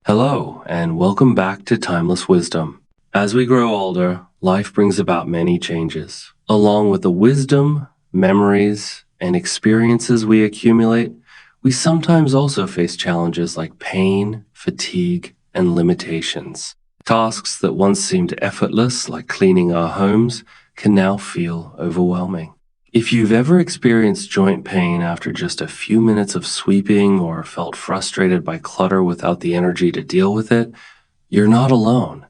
Hello, and welcome back to Timeless Wisdom. As we grow older, life brings about many changes. Along with the wisdom, memories, and experiences we accumulate, we sometimes also face challenges like pain, fatigue, and limitations. Tasks that once seemed effortless, like cleaning our homes, can now feel overwhelming. If you've ever experienced joint pain after just a few minutes of sweeping or felt frustrated by clutter without the energy to deal with it, you're not alone.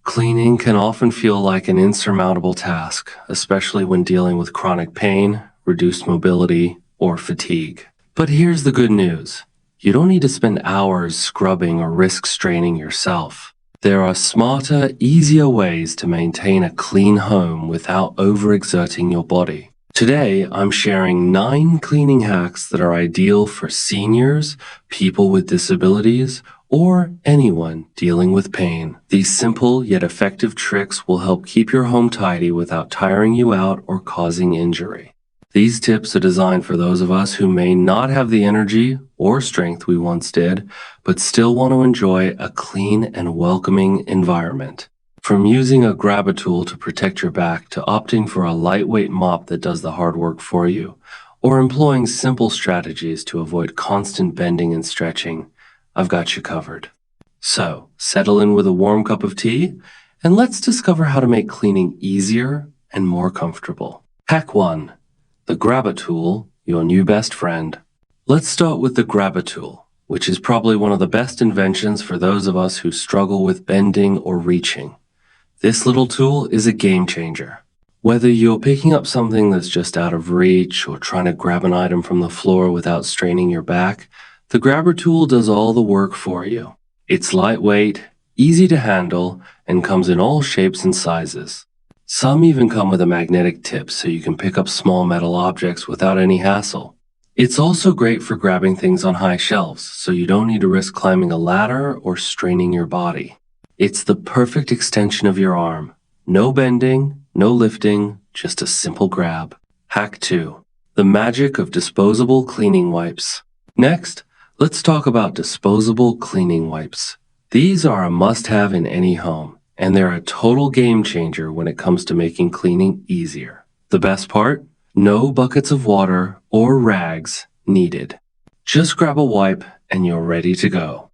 Cleaning can often feel like an insurmountable task, especially when dealing with chronic pain, reduced mobility, or fatigue. But here's the good news. You don't need to spend hours scrubbing or risk straining yourself. There are smarter, easier ways to maintain a clean home without overexerting your body. Today, I'm sharing 9 cleaning hacks that are ideal for seniors, people with disabilities, or anyone dealing with pain. These simple yet effective tricks will help keep your home tidy without tiring you out or causing injury. These tips are designed for those of us who may not have the energy or strength we once did, but still want to enjoy a clean and welcoming environment. From using a grab-a-tool to protect your back to opting for a lightweight mop that does the hard work for you, or employing simple strategies to avoid constant bending and stretching, I've got you covered. So, settle in with a warm cup of tea, and let's discover how to make cleaning easier and more comfortable. Hack 1. The grab-a-tool, your new best friend. Let's start with the grab-a-tool, which is probably one of the best inventions for those of us who struggle with bending or reaching. This little tool is a game changer. Whether you're picking up something that's just out of reach or trying to grab an item from the floor without straining your back, the grabber tool does all the work for you. It's lightweight, easy to handle, and comes in all shapes and sizes. Some even come with a magnetic tip so you can pick up small metal objects without any hassle. It's also great for grabbing things on high shelves, so you don't need to risk climbing a ladder or straining your body. It's the perfect extension of your arm. No bending, no lifting, just a simple grab. Hack 2. The magic of disposable cleaning wipes. Next, let's talk about disposable cleaning wipes. These are a must-have in any home, and they're a total game changer when it comes to making cleaning easier. The best part? No buckets of water or rags needed. Just grab a wipe and you're ready to go.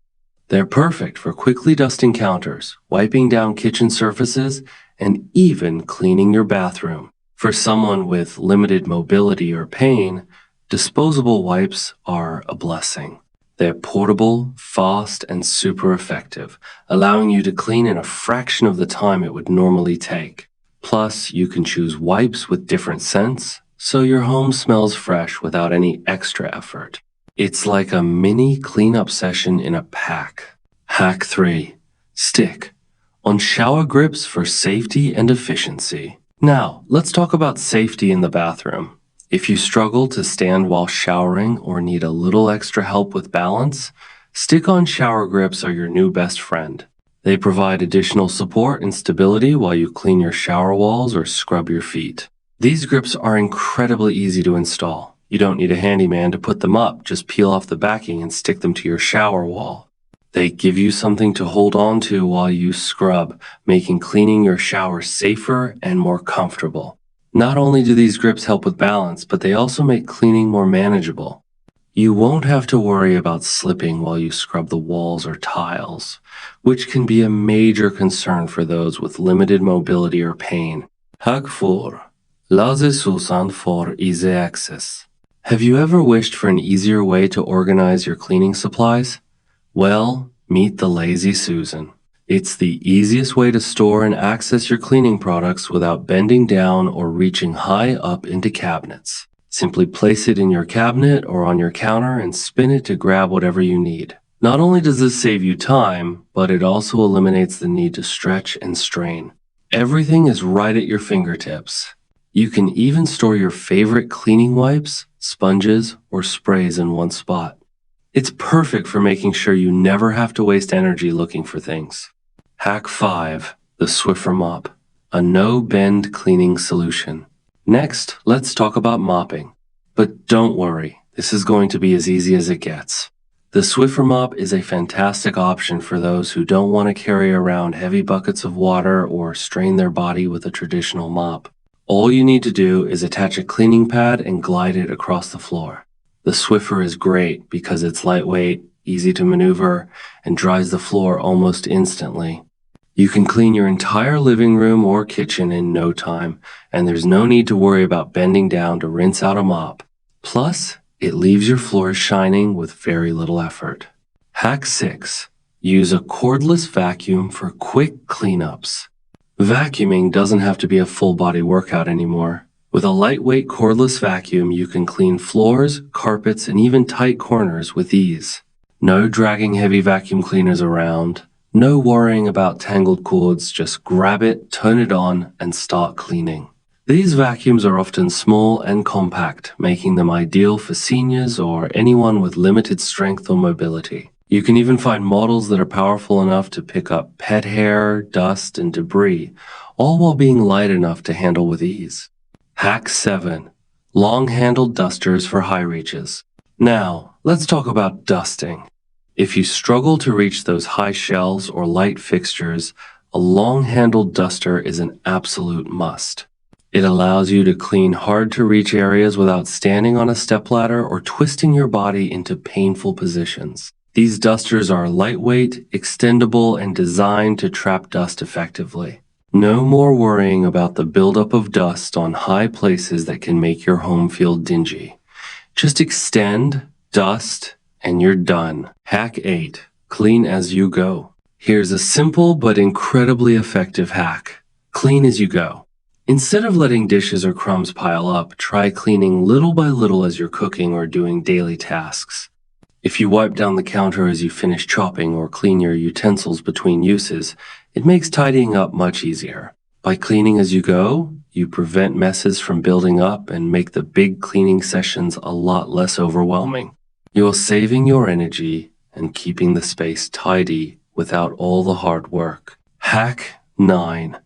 They're perfect for quickly dusting counters, wiping down kitchen surfaces, and even cleaning your bathroom. For someone with limited mobility or pain, disposable wipes are a blessing. They're portable, fast, and super effective, allowing you to clean in a fraction of the time it would normally take. Plus, you can choose wipes with different scents, so your home smells fresh without any extra effort. It's like a mini cleanup session in a pack. Hack 3. Stick on shower grips for safety and efficiency. Now, let's talk about safety in the bathroom. If you struggle to stand while showering or need a little extra help with balance, stick-on shower grips are your new best friend. They provide additional support and stability while you clean your shower walls or scrub your feet. These grips are incredibly easy to install. You don't need a handyman to put them up, just peel off the backing and stick them to your shower wall. They give you something to hold on to while you scrub, making cleaning your shower safer and more comfortable. Not only do these grips help with balance, but they also make cleaning more manageable. You won't have to worry about slipping while you scrub the walls or tiles, which can be a major concern for those with limited mobility or pain. Hack 4. Lazy Susan for easy access. Have you ever wished for an easier way to organize your cleaning supplies? Well, meet the Lazy Susan. It's the easiest way to store and access your cleaning products without bending down or reaching high up into cabinets. Simply place it in your cabinet or on your counter and spin it to grab whatever you need. Not only does this save you time, but it also eliminates the need to stretch and strain. Everything is right at your fingertips. You can even store your favorite cleaning wipes, sponges, or sprays in one spot. It's perfect for making sure you never have to waste energy looking for things. Hack 5. The Swiffer Mop. A no-bend cleaning solution. Next, let's talk about mopping. But don't worry, this is going to be as easy as it gets. The Swiffer mop is a fantastic option for those who don't want to carry around heavy buckets of water or strain their body with a traditional mop. All you need to do is attach a cleaning pad and glide it across the floor. The Swiffer is great because it's lightweight, easy to maneuver, and dries the floor almost instantly. You can clean your entire living room or kitchen in no time, and there's no need to worry about bending down to rinse out a mop. Plus, it leaves your floors shining with very little effort. Hack 6. Use a cordless vacuum for quick cleanups. Vacuuming doesn't have to be a full-body workout anymore. With a lightweight cordless vacuum, you can clean floors, carpets, and even tight corners with ease. No dragging heavy vacuum cleaners around. No worrying about tangled cords, just grab it, turn it on, and start cleaning. These vacuums are often small and compact, making them ideal for seniors or anyone with limited strength or mobility. You can even find models that are powerful enough to pick up pet hair, dust, and debris, all while being light enough to handle with ease. Hack 7. Long-handled dusters for high reaches. Now, let's talk about dusting. If you struggle to reach those high shelves or light fixtures, a long-handled duster is an absolute must. It allows you to clean hard-to-reach areas without standing on a stepladder or twisting your body into painful positions. These dusters are lightweight, extendable, and designed to trap dust effectively. No more worrying about the buildup of dust on high places that can make your home feel dingy. Just extend, dust, and you're done. Hack 8. Clean as you go. Here's a simple but incredibly effective hack. Clean as you go. Instead of letting dishes or crumbs pile up, try cleaning little by little as you're cooking or doing daily tasks. If you wipe down the counter as you finish chopping or clean your utensils between uses, it makes tidying up much easier. By cleaning as you go, you prevent messes from building up and make the big cleaning sessions a lot less overwhelming. You're saving your energy and keeping the space tidy without all the hard work. Hack 9.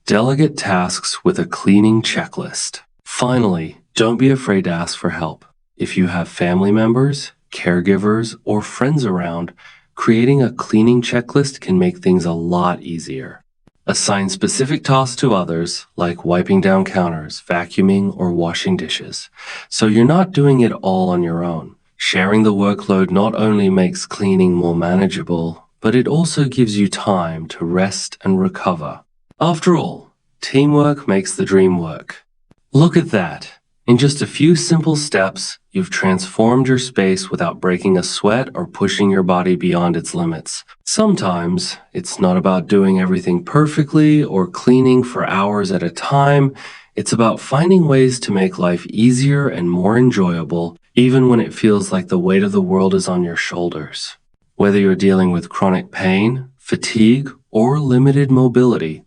Delegate tasks with a cleaning checklist. Finally, don't be afraid to ask for help. If you have family members, caregivers, or friends around, creating a cleaning checklist can make things a lot easier. Assign specific tasks to others, like wiping down counters, vacuuming, or washing dishes, so you're not doing it all on your own. Sharing the workload not only makes cleaning more manageable, but it also gives you time to rest and recover. After all, teamwork makes the dream work. Look at that. In just a few simple steps, you've transformed your space without breaking a sweat or pushing your body beyond its limits. Sometimes, it's not about doing everything perfectly or cleaning for hours at a time. It's about finding ways to make life easier and more enjoyable, even when it feels like the weight of the world is on your shoulders. Whether you're dealing with chronic pain, fatigue, or limited mobility,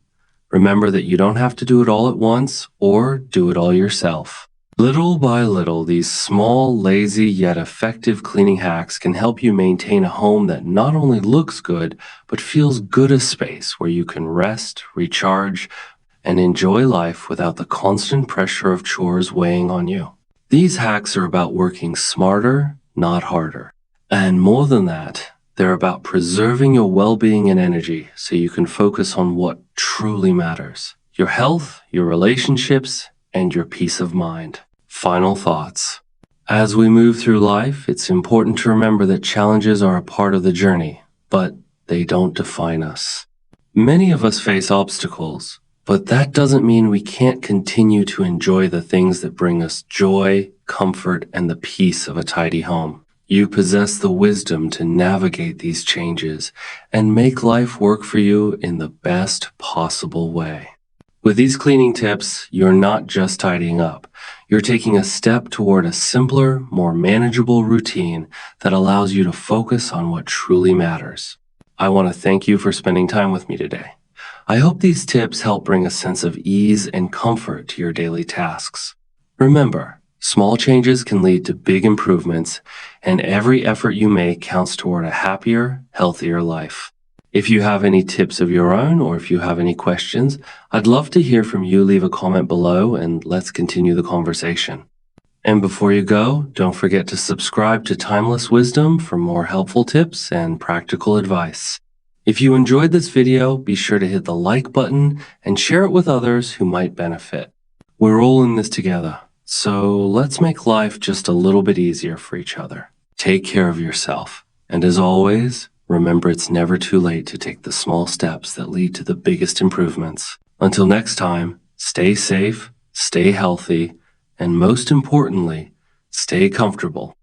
remember that you don't have to do it all at once or do it all yourself. Little by little, these small, lazy, yet effective cleaning hacks can help you maintain a home that not only looks good, but feels good a space where you can rest, recharge, and enjoy life without the constant pressure of chores weighing on you. These hacks are about working smarter, not harder. And more than that, they're about preserving your well-being and energy so you can focus on what truly matters: your health, your relationships, and your peace of mind. Final thoughts. As we move through life, it's important to remember that challenges are a part of the journey, but they don't define us. Many of us face obstacles, but that doesn't mean we can't continue to enjoy the things that bring us joy, comfort, and the peace of a tidy home. You possess the wisdom to navigate these changes and make life work for you in the best possible way. With these cleaning tips, you're not just tidying up. You're taking a step toward a simpler, more manageable routine that allows you to focus on what truly matters. I want to thank you for spending time with me today. I hope these tips help bring a sense of ease and comfort to your daily tasks. Remember, small changes can lead to big improvements, and every effort you make counts toward a happier, healthier life. If you have any tips of your own, or if you have any questions, I'd love to hear from you. Leave a comment below and let's continue the conversation. And before you go, don't forget to subscribe to Timeless Wisdom for more helpful tips and practical advice. If you enjoyed this video, be sure to hit the like button and share it with others who might benefit. We're all in this together, so let's make life just a little bit easier for each other. Take care of yourself. And as always, remember it's never too late to take the small steps that lead to the biggest improvements. Until next time, stay safe, stay healthy, and most importantly, stay comfortable.